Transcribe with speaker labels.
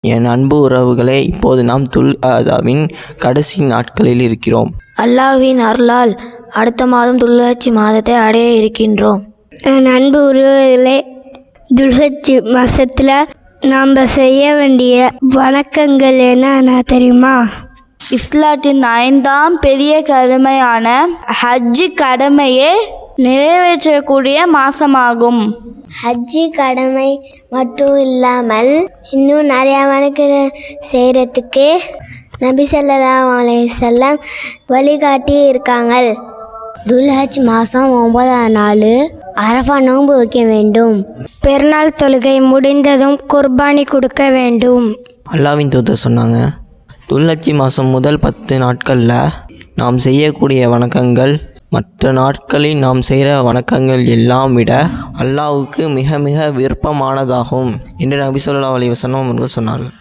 Speaker 1: என் அன்பு உறவுகளே, இப்போது நாம் துல்காதாவின் கடைசி நாட்களில் இருக்கிறோம்.
Speaker 2: அல்லாஹ்வின் அருளால் அடுத்த மாதம் துல்ஹஜ் மாதத்தை அடைய இருக்கின்றோம்.
Speaker 3: என் அன்பு உறவுகளே, துல்ஹஜ் மாதத்தில் நாம் செய்ய வேண்டிய வணக்கங்கள் என்ன தெரியுமா?
Speaker 4: இஸ்லாத்தின் 5ஆம் பெரிய கடமையான ஹஜ்ஜு கடமையை நிறைவேற்றக்கூடிய மாதமாகும்.
Speaker 3: ஹஜ்ஜி கடமை மட்டும் இல்லாமல் இன்னும் நிறையா வணக்கம் செய்கிறதுக்கு நபி ஸல்லல்லாஹு அலைஹி வஸல்லம் வழிகாட்டி இருக்காங்க. துல்ஹஜ் மாதம் 9ஆம் நாள் அரஃபா நோன்பு வைக்க வேண்டும். பெருநாள் தொழுகை முடிந்ததும் குர்பானி கொடுக்க வேண்டும்.
Speaker 1: அல்லாஹ்வின் தூதர் சொன்னாங்க, துல்ஹஜ் மாதம் முதல் 10 நாட்களில் நாம் செய்யக்கூடிய வணக்கங்கள் மற்ற நாட்களில் நாம் செய்கிற வணக்கங்கள் எல்லாம் விட அல்லாஹ்வுக்கு மிக மிக விருப்பமானதாகும் என்று நபி ஸல்லல்லாஹு அலைஹி வஸல்லம் அவர்கள் சொன்னார்கள்.